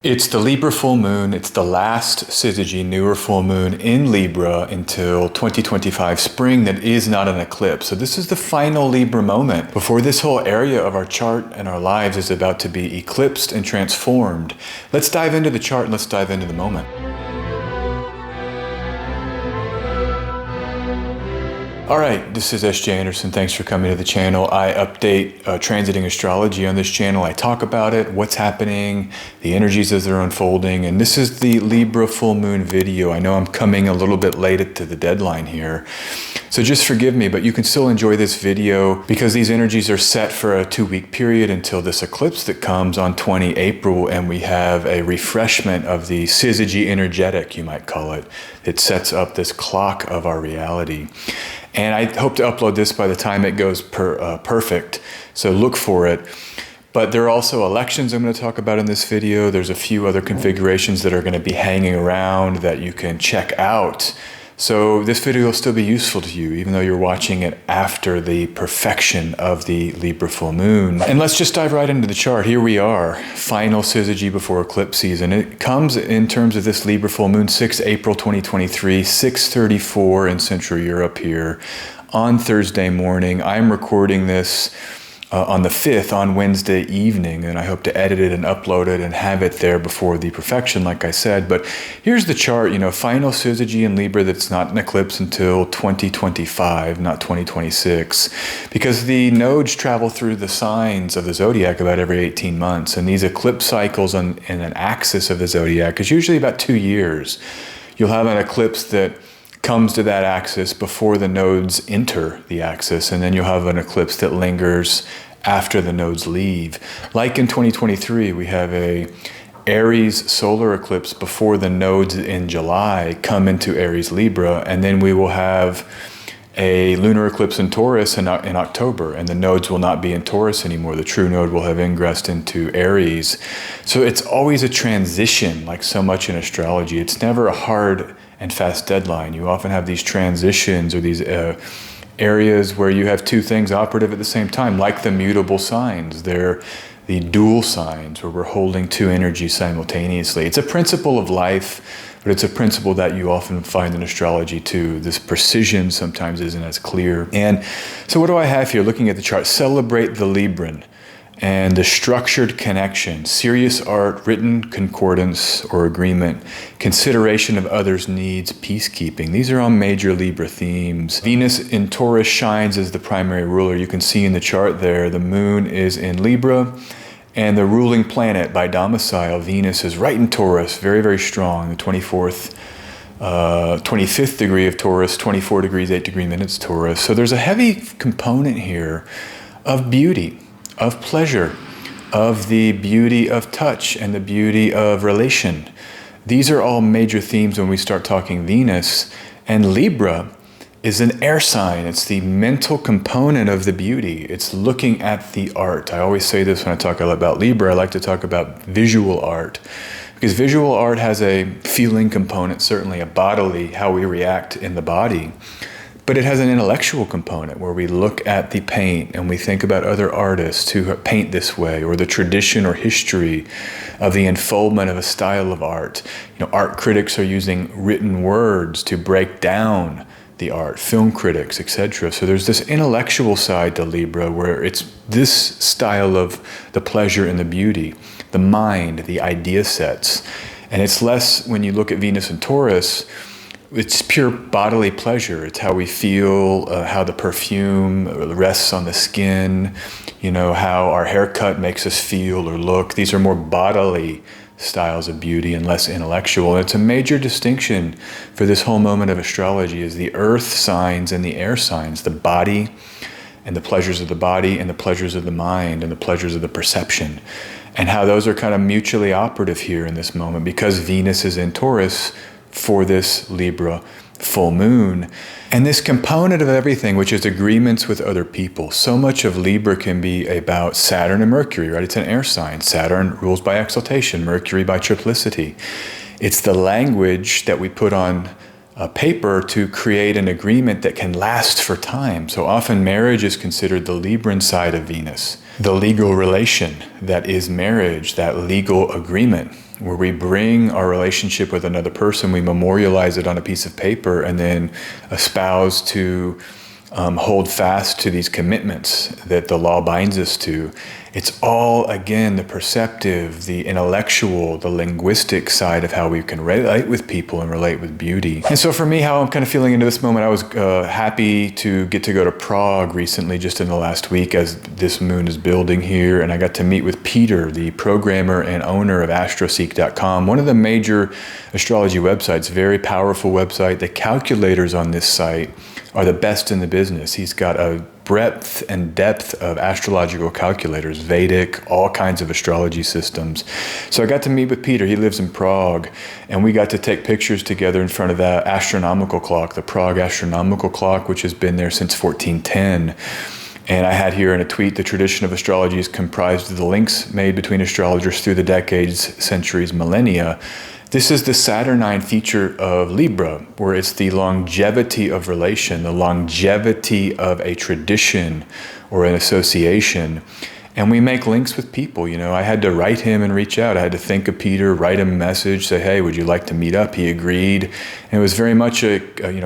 It's the Libra full moon. It's the last syzygy newer full moon in Libra until 2025 spring that is not an eclipse. So this is the final Libra moment before this whole area of our chart and our lives is about to be eclipsed and transformed. Let's dive into the chart and let's dive into the moment. All right, this is S.J. Anderson. Thanks for coming to the channel. I update transiting astrology on this channel. I talk about it, what's happening, the energies as they're unfolding, and this is the Libra full moon video. I know I'm coming a little bit late to the deadline here, so just forgive me, but you can still enjoy this video because these energies are set for a 2-week period until this eclipse that comes on 20 April, and we have a refreshment of the syzygy energetic, you might call it. It sets up this clock of our reality. And I hope to upload this by the time it goes perfect, so look for it. But there are also elections I'm going to talk about in this video. There's a few other configurations that are going to be hanging around that you can check out. So this video will still be useful to you, even though you're watching it after the perfection of the Libra full moon. And let's just dive right into the chart. Here we are, final syzygy before eclipse season. It comes in terms of this Libra full moon, 6 April 2023, 6:34 in Central Europe here on Thursday morning. I'm recording this on the 5th on Wednesday evening, and I hope to edit it and upload it and have it there before the perfection, like I said. But here's the chart, final syzygy in Libra that's not an eclipse until 2025, not 2026, because the nodes travel through the signs of the zodiac about every 18 months, and these eclipse cycles in an axis of the zodiac is usually about 2 years. You'll have an eclipse that comes to that axis before the nodes enter the axis, and then you'll have an eclipse that lingers after the nodes leave. Like in 2023, we have a Aries solar eclipse before the nodes in July come into Aries Libra, and then we will have a lunar eclipse in Taurus in October, and the nodes will not be in Taurus anymore. The true node will have ingressed into Aries. So it's always a transition, like so much in astrology. It's never a hard and fast deadline. You often have these transitions or these areas where you have two things operative at the same time, like the mutable signs. They're the dual signs where we're holding two energies simultaneously. It's a principle of life, but it's a principle that you often find in astrology too. This precision sometimes isn't as clear. And so what do I have here? Looking at the chart, celebrate the Libran and the structured connection, serious art, written concordance or agreement, consideration of others' needs, peacekeeping. These are all major Libra themes. Venus in Taurus shines as the primary ruler. You can see in the chart there, the moon is in Libra, and the ruling planet by domicile, Venus, is right in Taurus, very, very strong, the 25th degree of Taurus, 24 degrees, 8 degree minutes Taurus. So there's a heavy component here of beauty, of pleasure, of the beauty of touch and the beauty of relation. These are all major themes when we start talking Venus. And Libra is an air sign. It's the mental component of the beauty. It's looking at the art. I always say this when I talk about Libra. I like to talk about visual art, because visual art has a feeling component, certainly a bodily, how we react in the body. But it has an intellectual component where we look at the paint and we think about other artists who paint this way, or the tradition or history of the unfoldment of a style of art. Art critics are using written words to break down the art, film critics, etc. So there's this intellectual side to Libra where it's this style of the pleasure and the beauty, the mind, the idea sets. And it's less, when you look at Venus and Taurus, it's pure bodily pleasure. It's how we feel, how the perfume rests on the skin, how our haircut makes us feel or look. These are more bodily styles of beauty and less intellectual. And it's a major distinction for this whole moment of astrology, is the earth signs and the air signs, the body and the pleasures of the body and the pleasures of the mind and the pleasures of the perception, and how those are kind of mutually operative here in this moment because Venus is in Taurus for this Libra full moon. And this component of everything, which is agreements with other people. So much of Libra can be about Saturn and Mercury, right? It's an air sign. Saturn rules by exaltation, Mercury by triplicity. It's the language that we put on paper to create an agreement that can last for time. So often marriage is considered the Libran side of Venus, the legal relation that is marriage, that legal agreement. where we bring our relationship with another person, we memorialize it on a piece of paper, and then espouse to hold fast to these commitments that the law binds us to. It's all, again, the perceptive, the intellectual, the linguistic side of how we can relate with people and relate with beauty. And so for me, how I'm kind of feeling into this moment, I was happy to get to go to Prague recently, just in the last week, as this moon is building here. And I got to meet with Peter, the programmer and owner of astroseek.com, one of the major astrology websites, very powerful website. The calculators on this site are the best in the business. He's got a breadth and depth of astrological calculators, Vedic, all kinds of astrology systems. So I got to meet with Peter. He lives in Prague, and we got to take pictures together in front of that astronomical clock, the Prague astronomical clock, which has been there since 1410. And I had here in a tweet, the tradition of astrology is comprised of the links made between astrologers through the decades, centuries, millennia. This is the Saturnine feature of Libra, where it's the longevity of relation, the longevity of a tradition or an association. And we make links with people. You know, I had to write him and reach out. I had to think of Peter, write him a message, say, hey, would you like to meet up? He agreed. And it was very much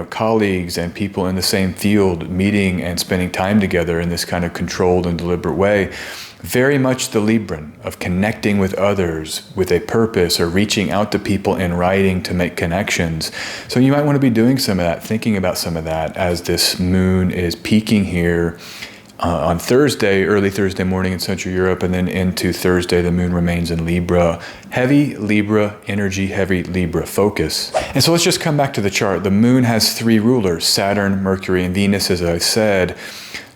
colleagues and people in the same field meeting and spending time together in this kind of controlled and deliberate way. Very much the Libran of connecting with others with a purpose, or reaching out to people in writing to make connections. So you might want to be doing some of that, thinking about some of that as this moon is peaking here on Thursday, early Thursday morning in Central Europe, and then into Thursday, the moon remains in Libra. Heavy Libra energy, heavy Libra focus. And so let's just come back to the chart. The moon has three rulers, Saturn, Mercury, and Venus, as I said.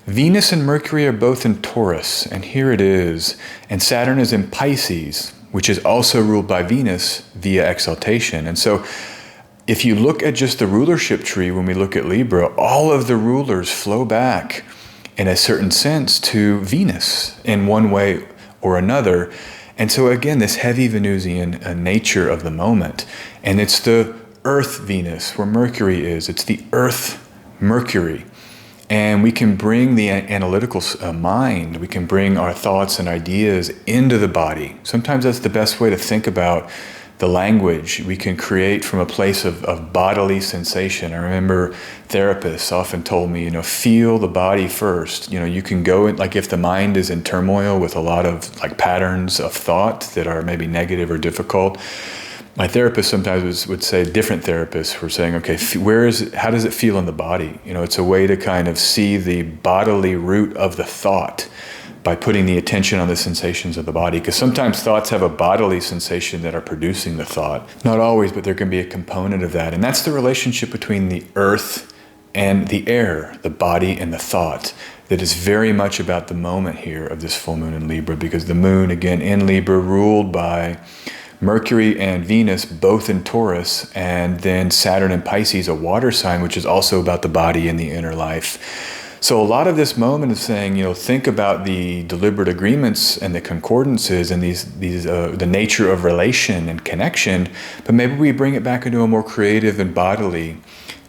Venus and Mercury are both in Taurus, and here it is. And Saturn is in Pisces, which is also ruled by Venus via exaltation. And so if you look at just the rulership tree, when we look at Libra, all of the rulers flow back in a certain sense to Venus in one way or another. And so again, this heavy Venusian nature of the moment. And it's the Earth Venus where Mercury is. It's the Earth Mercury. And we can bring the analytical mind, we can bring our thoughts and ideas into the body. Sometimes that's the best way to think about the language. We can create from a place of bodily sensation. I remember therapists often told me, feel the body first. You can go in, like if the mind is in turmoil with a lot of like patterns of thought that are maybe negative or difficult. My therapist sometimes would say, different therapists were saying, okay, how does it feel in the body? It's a way to kind of see the bodily root of the thought by putting the attention on the sensations of the body. Because sometimes thoughts have a bodily sensation that are producing the thought. Not always, but there can be a component of that. And that's the relationship between the earth and the air, the body and the thought, that is very much about the moment here of this full moon in Libra. Because the moon, again, in Libra, ruled by Mercury and Venus, both in Taurus, and then Saturn in Pisces, a water sign, which is also about the body and the inner life. So a lot of this moment is saying, think about the deliberate agreements and the concordances and the nature of relation and connection, but maybe we bring it back into a more creative and bodily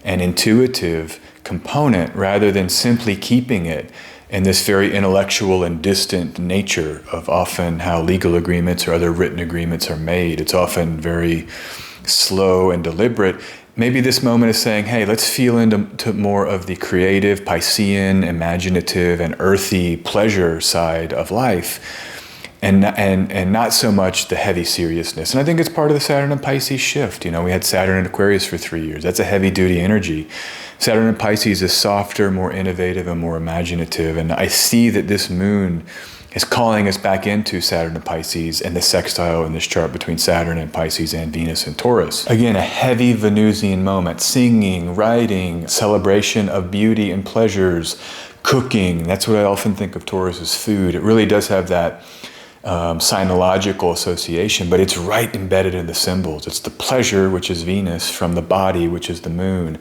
and intuitive component rather than simply keeping it in this very intellectual and distant nature of often how legal agreements or other written agreements are made. It's often very slow and deliberate. Maybe this moment is saying, hey, let's feel into more of the creative, Piscean, imaginative, and earthy pleasure side of life, and not so much the heavy seriousness. And I think it's part of the Saturn and Pisces shift. We had Saturn in Aquarius for 3 years. That's a heavy-duty energy. Saturn in Pisces is softer, more innovative, and more imaginative. And I see that this moon is calling us back into Saturn and Pisces and the sextile in this chart between Saturn and Pisces and Venus and Taurus. Again, a heavy Venusian moment, singing, writing, celebration of beauty and pleasures, cooking. That's what I often think of Taurus as food. It really does have that sinological association, but it's right embedded in the symbols. It's the pleasure, which is Venus, from the body, which is the moon.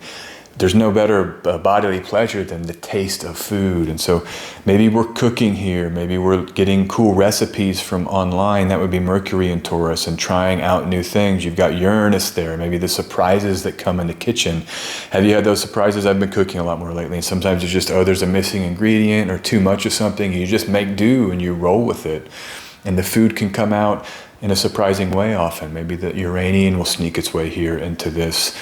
There's no better bodily pleasure than the taste of food. And so maybe we're cooking here. Maybe we're getting cool recipes from online. That would be Mercury in Taurus, and trying out new things. You've got Uranus there. Maybe the surprises that come in the kitchen. Have you had those surprises? I've been cooking a lot more lately. And sometimes it's just, there's a missing ingredient or too much of something. You just make do and you roll with it. And the food can come out in a surprising way often. Maybe the Uranian will sneak its way here into this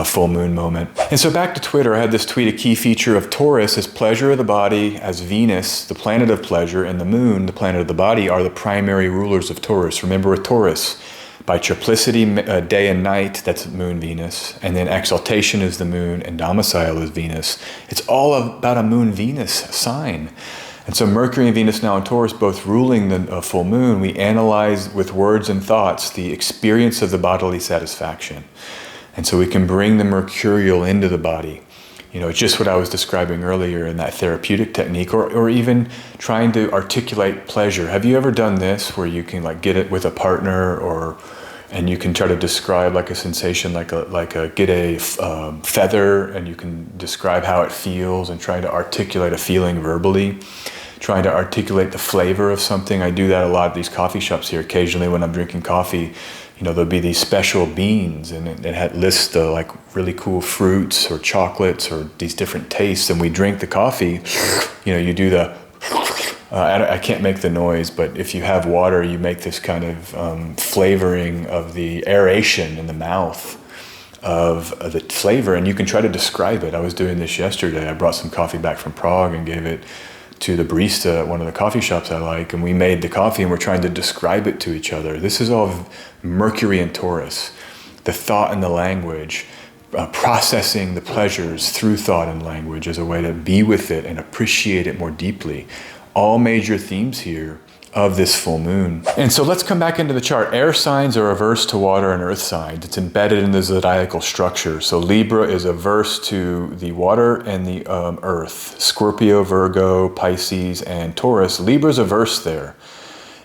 full moon moment. And so back to Twitter, I had this tweet: a key feature of Taurus is pleasure of the body, as Venus, the planet of pleasure, and the moon, the planet of the body, are the primary rulers of Taurus. Remember, with Taurus, by triplicity, day and night, that's moon Venus, and then exaltation is the moon, and domicile is Venus. It's all about a moon Venus sign. And so Mercury and Venus now in Taurus, both ruling the full moon, we analyze with words and thoughts the experience of the bodily satisfaction. And so we can bring the mercurial into the body. You know, it's just what I was describing earlier in that therapeutic technique, or even trying to articulate pleasure. Have you ever done this where you can like get it with a partner, and you can try to describe like a sensation, get a feather, and you can describe how it feels and try to articulate a feeling verbally, trying to articulate the flavor of something. I do that a lot at these coffee shops here. Occasionally when I'm drinking coffee, you know, there'll be these special beans, and it lists the like really cool fruits or chocolates or these different tastes, and we drink the coffee. You know, you do the, I can't make the noise, but if you have water, you make this kind of flavoring of the aeration in the mouth of the flavor, and you can try to describe it. I was doing this yesterday. I brought some coffee back from Prague and gave it to the barista at one of the coffee shops I like, and we made the coffee and we're trying to describe it to each other. This is all Mercury and Taurus, the thought and the language, processing the pleasures through thought and language as a way to be with it and appreciate it more deeply. All major themes here of this full moon. And so let's come back into the chart. Air signs are averse to water and earth signs. It's embedded in the zodiacal structure. So Libra is averse to the water and the earth. Scorpio, Virgo, Pisces, and Taurus. Libra's averse there.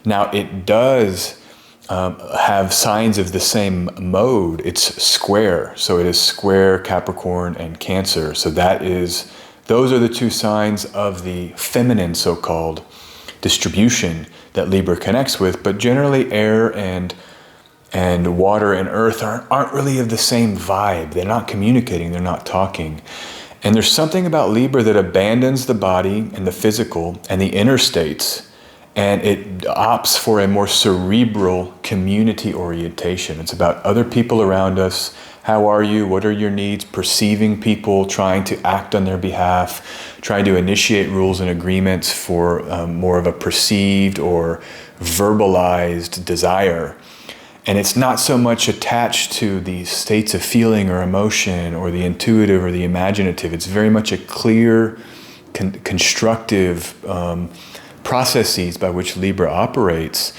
Now it does have signs of the same mode. It's square. So it is square Capricorn and Cancer. So those are the two signs of the feminine so-called distribution that Libra connects with, but generally air and water and earth aren't really of the same vibe. They're not communicating, they're not talking. And there's something about Libra that abandons the body and the physical and the inner states, and it opts for a more cerebral community orientation. It's about other people around us. How are you? What are your needs? Perceiving people, trying to act on their behalf, trying to initiate rules and agreements for more of a perceived or verbalized desire. And it's not so much attached to the states of feeling or emotion or the intuitive or the imaginative. It's very much a clear, constructive processes by which Libra operates.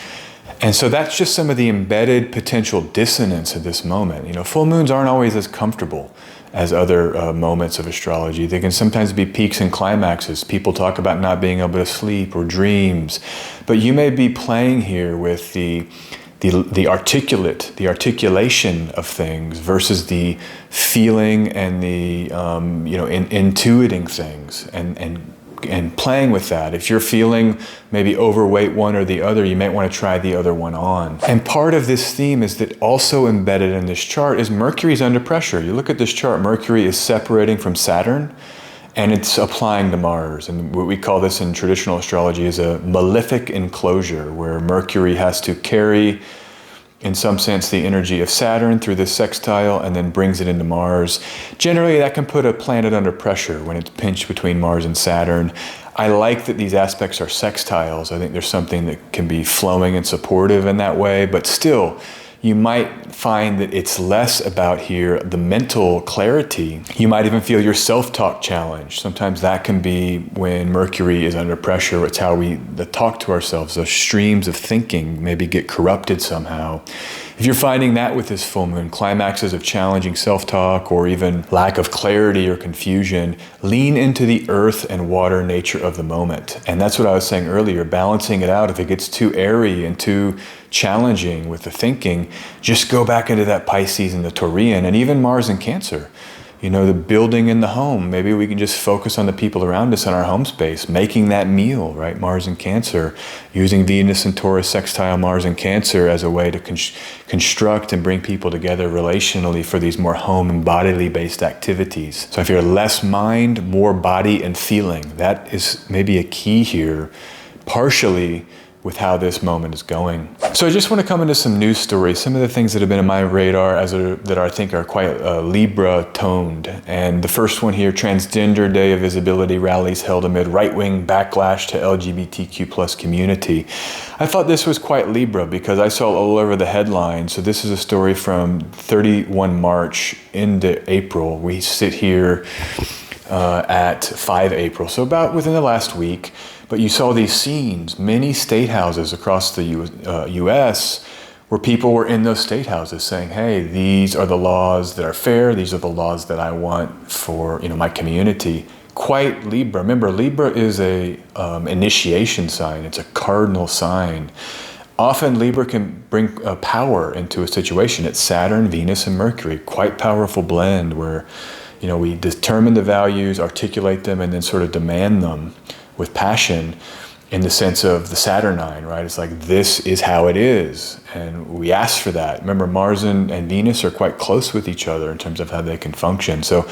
And so that's just some of the embedded potential dissonance of this moment. You know, full moons aren't always as comfortable as other moments of astrology. They can sometimes be peaks and climaxes. People talk about not being able to sleep or dreams. But you may be playing here with the articulation of things versus the feeling and the intuiting things and playing with that. If you're feeling maybe overweight one or the other, you might want to try the other one on. And part of this theme is that also embedded in this chart is Mercury's under pressure. You look at this chart, Mercury is separating from Saturn and it's applying to Mars. And what we call this in traditional astrology is a malefic enclosure, where Mercury has to carry, in some sense, the energy of Saturn through this sextile and then brings it into Mars. Generally, that can put a planet under pressure when it's pinched between Mars and Saturn. I like that these aspects are sextiles. I think there's something that can be flowing and supportive in that way, but still, you might find that it's less about here the mental clarity. You might even feel your self-talk challenged. Sometimes that can be when Mercury is under pressure. It's how we talk to ourselves. Those streams of thinking maybe get corrupted somehow. If you're finding that with this full moon, climaxes of challenging self-talk or even lack of clarity or confusion, lean into the earth and water nature of the moment. And that's what I was saying earlier, balancing it out. If it gets too airy and too challenging with the thinking, just go back into that Pisces and the Taurian and even Mars and Cancer. You know, the building in the home. Maybe we can just focus on the people around us in our home space, making that meal, right? Mars and Cancer, using Venus and Taurus sextile Mars and Cancer as a way to construct and bring people together relationally for these more home and bodily based activities. So if you're less mind, more body and feeling, that is maybe a key here, partially with how this moment is going. So I just want to come into some news stories, some of the things that have been in my radar that I think are quite Libra toned. And the first one here, Transgender Day of Visibility rallies held amid right-wing backlash to LGBTQ plus community. I thought this was quite Libra because I saw all over the headlines. So this is a story from 31 March into April. We sit here at 5 April, so about within the last week. But you saw these scenes, many state houses across the U.S. where people were in those state houses saying, hey, these are the laws that are fair. These are the laws that I want for my community. Quite Libra. Remember, Libra is a initiation sign. It's a cardinal sign. Often Libra can bring power into a situation. It's Saturn, Venus, and Mercury. Quite powerful blend where we determine the values, articulate them, and then sort of demand them with passion in the sense of the Saturnine, right? It's like, this is how it is. And we ask for that. Remember, Mars and Venus are quite close with each other in terms of how they can function. So,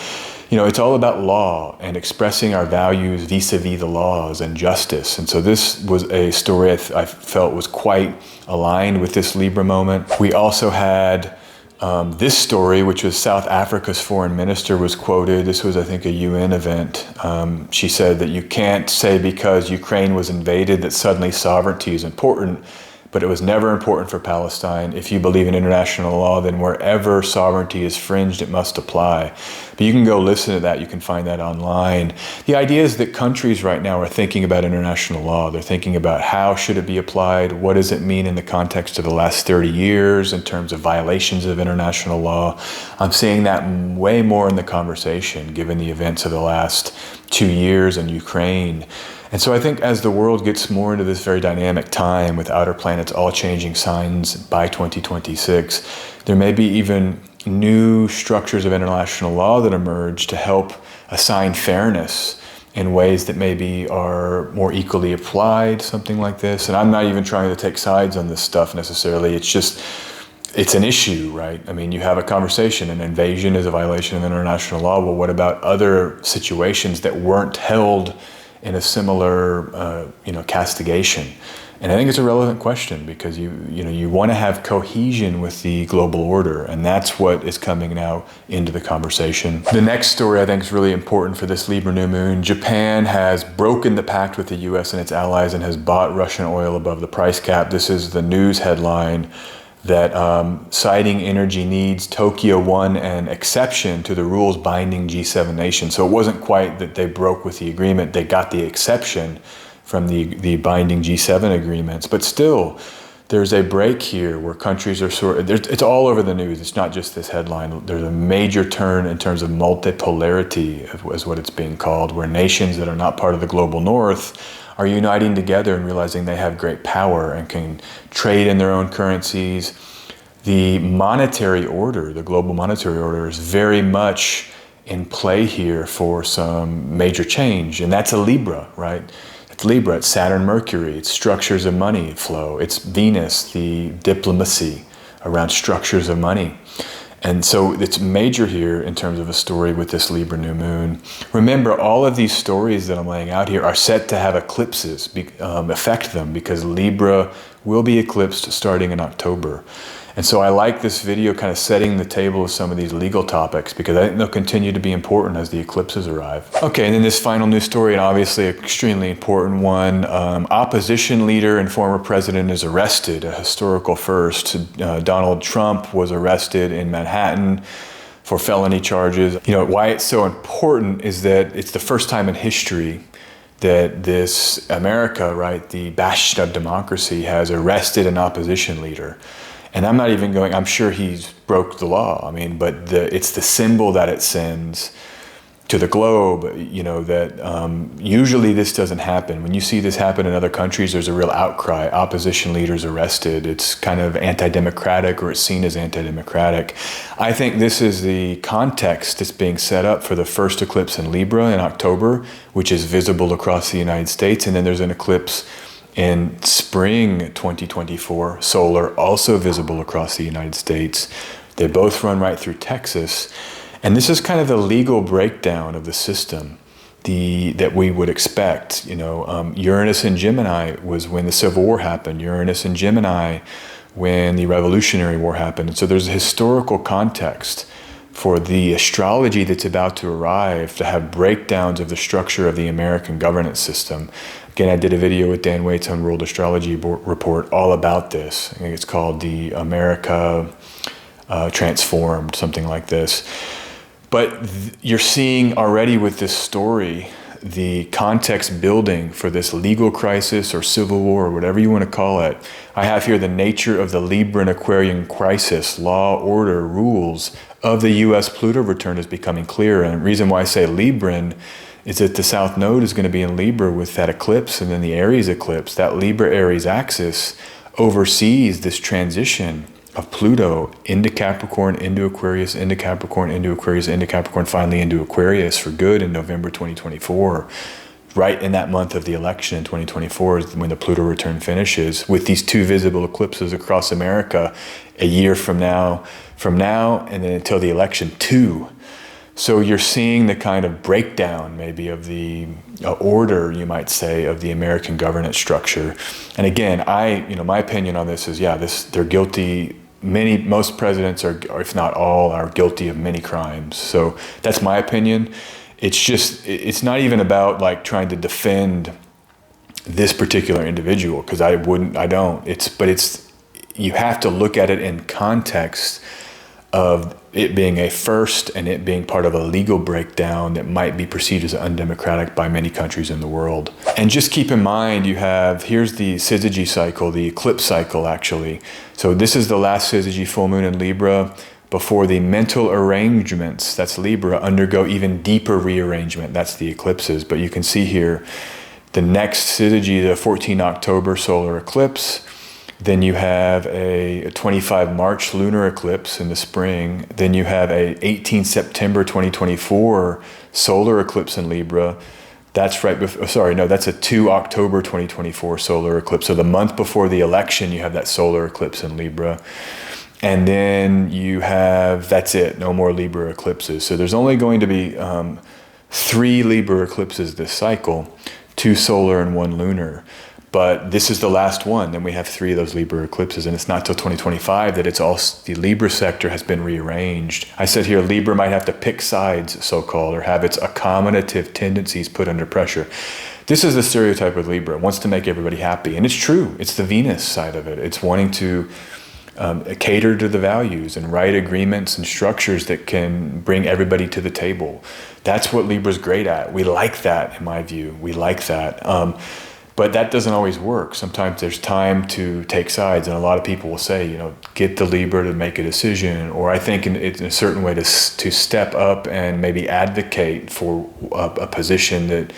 it's all about law and expressing our values vis-a-vis the laws and justice. And so this was a story I felt was quite aligned with this Libra moment. We also had this story, which was South Africa's foreign minister was quoted. This was, I think, a UN event. She said that you can't say because Ukraine was invaded that suddenly sovereignty is important, but it was never important for Palestine. If you believe in international law, then wherever sovereignty is fringed, it must apply. But you can go listen to that. You can find that online. The idea is that countries right now are thinking about international law. They're thinking about how should it be applied? What does it mean in the context of the last 30 years in terms of violations of international law? I'm seeing that way more in the conversation, given the events of the last 2 years in Ukraine. And so I think as the world gets more into this very dynamic time with outer planets all changing signs by 2026, there may be even new structures of international law that emerge to help assign fairness in ways that maybe are more equally applied, something like this. And I'm not even trying to take sides on this stuff necessarily. It's an issue, right? I mean, you have a conversation, an invasion is a violation of international law. Well, what about other situations that weren't held in a similar, castigation? And I think it's a relevant question because you want to have cohesion with the global order, and that's what is coming now into the conversation. The next story I think is really important for this Libra new moon. Japan has broken the pact with the U.S. and its allies and has bought Russian oil above the price cap. This is the news headline that citing energy needs, Tokyo won an exception to the rules binding G7 nations. So it wasn't quite that they broke with the agreement, they got the exception from the binding G7 agreements. But still, there's a break here where countries are it's all over the news. It's not just this headline. There's a major turn in terms of multipolarity, is what it's being called, where nations that are not part of the global north are uniting together and realizing they have great power and can trade in their own currencies. The monetary order, the global monetary order, is very much in play here for some major change. And that's a Libra, right? It's Libra, it's Saturn, Mercury, it's structures of money flow. It's Venus, the diplomacy around structures of money. And so it's major here in terms of a story with this Libra new moon. Remember, all of these stories that I'm laying out here are set to have eclipses affect them because Libra will be eclipsed starting in October. And so I like this video kind of setting the table of some of these legal topics because I think they'll continue to be important as the eclipses arrive. Okay, and then this final news story, and obviously an extremely important one. Opposition leader and former president is arrested, a historical first. Donald Trump was arrested in Manhattan for felony charges. Why it's so important is that it's the first time in history that this America, right, the bastion of democracy, has arrested an opposition leader. And I'm not even I'm sure he's broke the law. I mean, but it's the symbol that it sends to the globe, that usually this doesn't happen. When you see this happen in other countries, there's a real outcry. Opposition leaders arrested. It's kind of anti-democratic, or it's seen as anti-democratic. I think this is the context that's being set up for the first eclipse in Libra in October, which is visible across the United States. And then there's an eclipse in spring 2024, solar, also visible across the United States. They both run right through Texas. And this is kind of the legal breakdown of the system. that we would expect. Uranus in Gemini was when the Civil War happened. Uranus in Gemini when the Revolutionary War happened. And so there's a historical context for the astrology that's about to arrive to have breakdowns of the structure of the American governance system. Again, I did a video with Dan Waite's on World Astrology Report all about this. I think it's called the America Transformed, something like this. But you're seeing already with this story the context building for this legal crisis or civil war or whatever you want to call it. I have here the nature of the Libra and Aquarian crisis, law, order, rules of the U.S. Pluto return is becoming clearer. And the reason why I say Libran is that the South Node is going to be in Libra with that eclipse and then the Aries eclipse. That Libra-Aries axis oversees this transition of Pluto into Capricorn, into Aquarius, into Capricorn, into Aquarius, into Capricorn, finally into Aquarius for good in November 2024. Right in that month of the election in 2024 is when the Pluto return finishes, with these two visible eclipses across America a year from now, and then until the election, two. So you're seeing the kind of breakdown maybe of the order, you might say, of the American governance structure. And again, my opinion on this is, they're guilty. Most presidents are, or if not all, are guilty of many crimes. So that's my opinion. It's not even about like trying to defend this particular individual, because you have to look at it in context of it being a first and it being part of a legal breakdown that might be perceived as undemocratic by many countries in the world. And just keep in mind, here's the syzygy cycle, the eclipse cycle actually. So this is the last syzygy full moon in Libra before the mental arrangements, that's Libra, undergo even deeper rearrangement, that's the eclipses. But you can see here, the next syzygy, the 14 October solar eclipse. Then you have a 25 March lunar eclipse in the spring. Then you have a 18 September 2024 solar eclipse in Libra. That's that's a 2 October 2024 solar eclipse. So the month before the election, you have that solar eclipse in Libra. And then you have, that's it, no more Libra eclipses. So there's only going to be 3 Libra eclipses this cycle, 2 solar and 1 lunar. But this is the last one. Then we have 3 of those Libra eclipses, and it's not till 2025 that the Libra sector has been rearranged. I said here, Libra might have to pick sides, so-called, or have its accommodative tendencies put under pressure. This is the stereotype of Libra. It wants to make everybody happy, and it's true. It's the Venus side of it. It's wanting to cater to the values and write agreements and structures that can bring everybody to the table. That's what Libra's great at. We like that, in my view. We like that. But that doesn't always work. Sometimes there's time to take sides, and a lot of people will say, get the Libra to make a decision, or I think in a certain way to step up and maybe advocate for a position that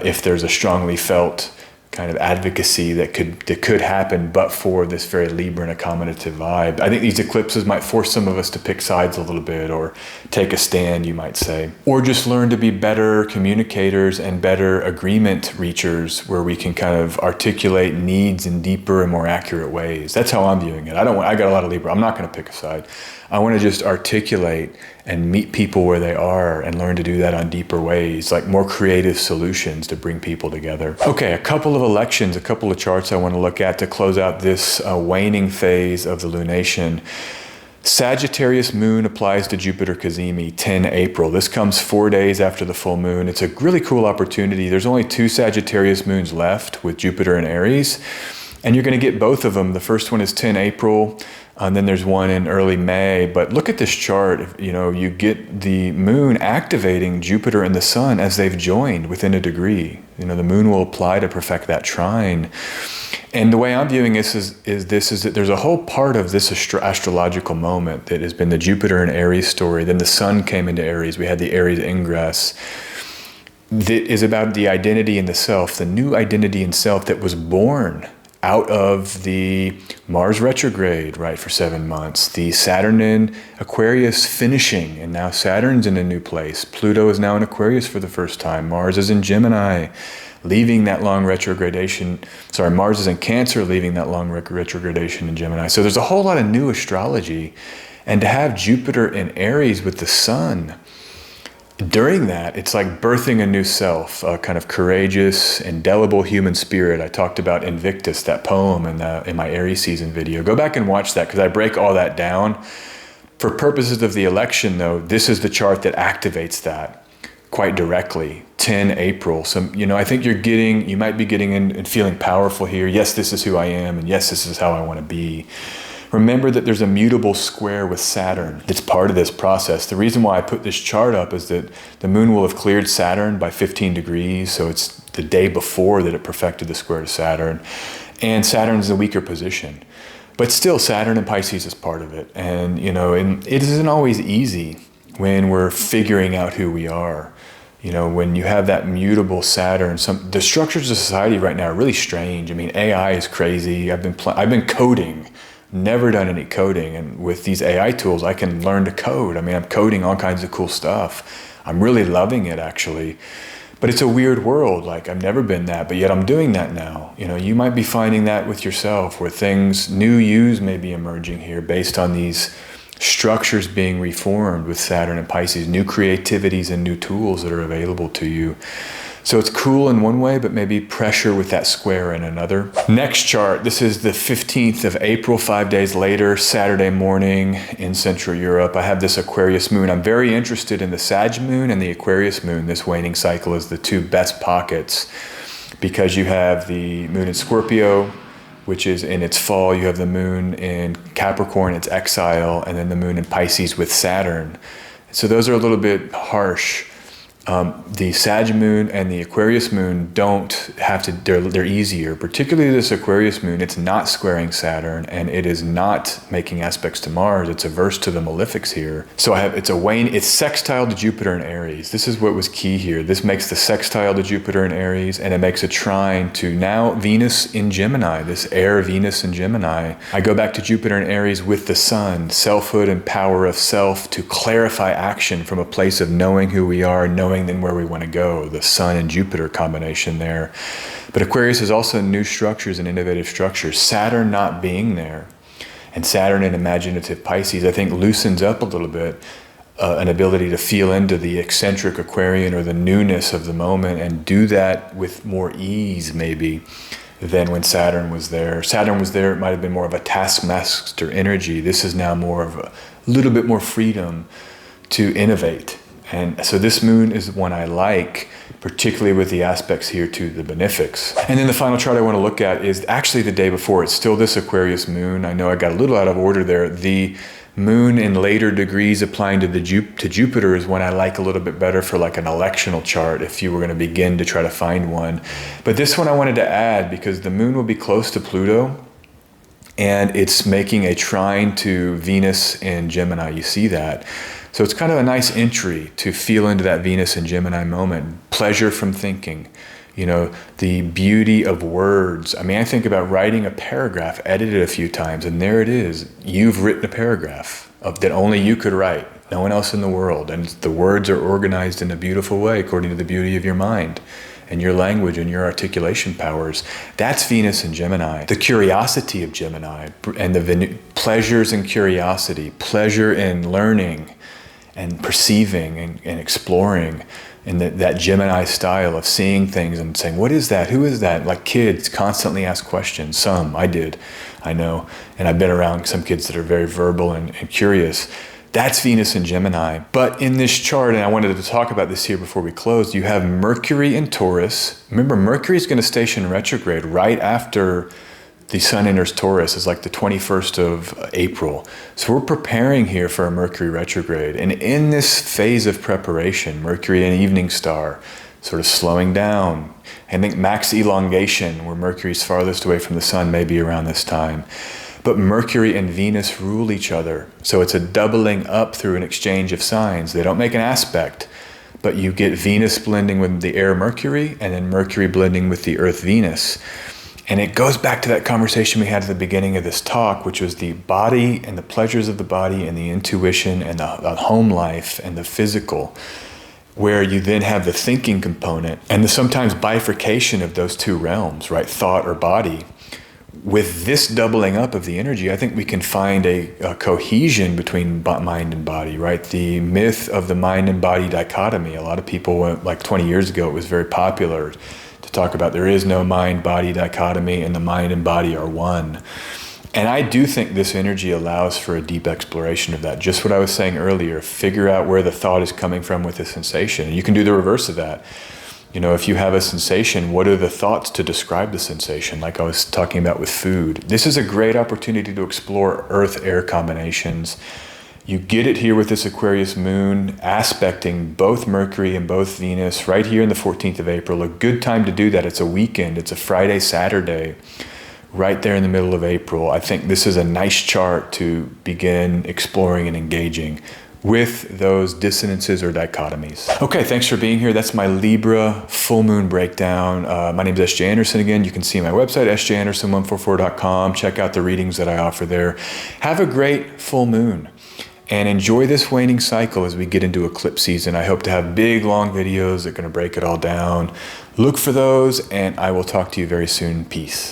if there's a strongly felt kind of advocacy that could happen, but for this very Libra and accommodative vibe. I think these eclipses might force some of us to pick sides a little bit, or take a stand, you might say, or just learn to be better communicators and better agreement reachers, where we can kind of articulate needs in deeper and more accurate ways. That's how I'm viewing it. I got a lot of Libra. I'm not going to pick a side. I want to just articulate and meet people where they are and learn to do that on deeper ways, like more creative solutions to bring people together. Okay, a couple of elections, a couple of charts I want to look at to close out this waning phase of the lunation. Sagittarius moon applies to Jupiter Cazimi 10 April. This comes 4 days after the full moon. It's a really cool opportunity. There's only 2 Sagittarius moons left with Jupiter and Aries, and you're going to get both of them. The first one is 10 April. And then there's one in early May. But look at this chart. You get the moon activating Jupiter and the sun as they've joined within a degree. The moon will apply to perfect that trine. And the way I'm viewing this is that there's a whole part of this astrological moment that has been the Jupiter and Aries story. Then the sun came into Aries. We had the Aries ingress. That is about the identity in the self, the new identity in self that was born out of the Mars retrograde, right, for 7 months, the Saturn in Aquarius finishing, and now Saturn's in a new place. Pluto is now in Aquarius for the first time. Mars is in Gemini, leaving that long retrogradation. Mars is in Cancer, leaving that long retrogradation in Gemini. So there's a whole lot of new astrology. And to have Jupiter in Aries with the sun during that, it's like birthing a new self, a kind of courageous, indelible human spirit. I talked about Invictus, that poem in my Aries season video. Go back and watch that because I break all that down. For purposes of the election, though, this is the chart that activates that quite directly. 10 April. So, I think you might be getting in and feeling powerful here. Yes, this is who I am, and yes, this is how I want to be. Remember that there's a mutable square with Saturn that's part of this process. The reason why I put this chart up is that the moon will have cleared Saturn by 15 degrees, so it's the day before that it perfected the square to Saturn, and Saturn's a weaker position. But still, Saturn and Pisces is part of it, and and it isn't always easy when we're figuring out who we are. When you have that mutable Saturn, the structures of society right now are really strange. I mean, AI is crazy. I've been coding. Never done any coding, and with these AI tools I can learn to code. I mean, I'm coding all kinds of cool stuff. I'm really loving it, actually. But it's a weird world. Like, I've never been that, but yet I'm doing that now. You might be finding that with yourself, where new yous may be emerging here based on these structures being reformed with Saturn and Pisces, new creativities and new tools that are available to you. So it's cool in one way, but maybe pressure with that square in another. Next chart, this is the 15th of April, 5 days later, Saturday morning in Central Europe. I have this Aquarius moon. I'm very interested in the Sag moon and the Aquarius moon. This waning cycle is the two best pockets because you have the moon in Scorpio, which is in its fall. You have the moon in Capricorn, its exile, and then the moon in Pisces with Saturn. So those are a little bit harsh. The Sag moon and the Aquarius moon don't have to, they're easier. Particularly this Aquarius moon, it's not squaring Saturn and it is not making aspects to Mars. It's averse to the malefics here. So it's sextile to Jupiter in Aries. This is what was key here. This makes the sextile to Jupiter in Aries, and it makes a trine to now Venus in Gemini, this air Venus in Gemini. I go back to Jupiter in Aries with the sun, selfhood and power of self to clarify action from a place of knowing who we are, knowing then where we want to go, the Sun and Jupiter combination there. But Aquarius is also new structures and innovative structures. Saturn not being there, and Saturn in imaginative Pisces, I think loosens up a little bit an ability to feel into the eccentric Aquarian or the newness of the moment and do that with more ease maybe than when Saturn was there. Saturn was there, it might have been more of a taskmaster energy. This is now more of a little bit more freedom to innovate. And so this moon is one I like, particularly with the aspects here to the benefics. And then the final chart I want to look at is actually the day before. It's still this Aquarius moon. I know I got a little out of order there. The moon in later degrees applying to Jupiter is one I like a little bit better for like an electional chart if you were going to begin to try to find one. But this one I wanted to add because the moon will be close to Pluto, and it's making a trine to Venus in Gemini. You see that? So it's kind of a nice entry to feel into that Venus and Gemini moment. Pleasure from thinking, the beauty of words. I mean, I think about writing a paragraph, edited a few times, and there it is. You've written a paragraph that only you could write, no one else in the world. And the words are organized in a beautiful way according to the beauty of your mind and your language and your articulation powers. That's Venus and Gemini. The curiosity of Gemini and the pleasures and curiosity, pleasure in learning and perceiving and exploring in that Gemini style of seeing things and saying, what is that? Who is that? Like kids constantly ask questions. Some, I did, I know. And I've been around some kids that are very verbal and curious. That's Venus and Gemini. But in this chart, and I wanted to talk about this here before we close, you have Mercury in Taurus. Remember, Mercury is going to station retrograde right after the sun enters Taurus. Is like the 21st of April. So we're preparing here for a Mercury retrograde. And in this phase of preparation, Mercury an evening star, sort of slowing down. I think max elongation, where Mercury's farthest away from the sun, may be around this time. But Mercury and Venus rule each other. So it's a doubling up through an exchange of signs. They don't make an aspect, but you get Venus blending with the air Mercury and then Mercury blending with the earth Venus. And it goes back to that conversation we had at the beginning of this talk, which was the body and the pleasures of the body and the intuition and the home life and the physical, where you then have the thinking component and the sometimes bifurcation of those two realms, right? Thought or body, with this doubling up of the energy, I think we can find a cohesion between mind and body, right? The myth of the mind and body dichotomy. A lot of people, like 20 years ago, it was very popular to talk about there is no mind-body dichotomy and the mind and body are one. And I do think this energy allows for a deep exploration of that. Just what I was saying earlier, figure out where the thought is coming from with the sensation. And you can do the reverse of that. You know, if you have a sensation, what are the thoughts to describe the sensation? Like I was talking about with food. This is a great opportunity to explore earth-air combinations. You get it here with this Aquarius moon aspecting both Mercury and both Venus right here in the 14th of April. A good time to do that. It's a weekend. It's a Friday, Saturday, right there in the middle of April. I think this is a nice chart to begin exploring and engaging with those dissonances or dichotomies. Okay, thanks for being here. That's my Libra full moon breakdown. My name is S.J. Anderson again. You can see my website, sjanderson144.com. Check out the readings that I offer there. Have a great full moon and enjoy this waning cycle as we get into eclipse season. I hope to have big, long videos that are going to break it all down. Look for those, and I will talk to you very soon. Peace.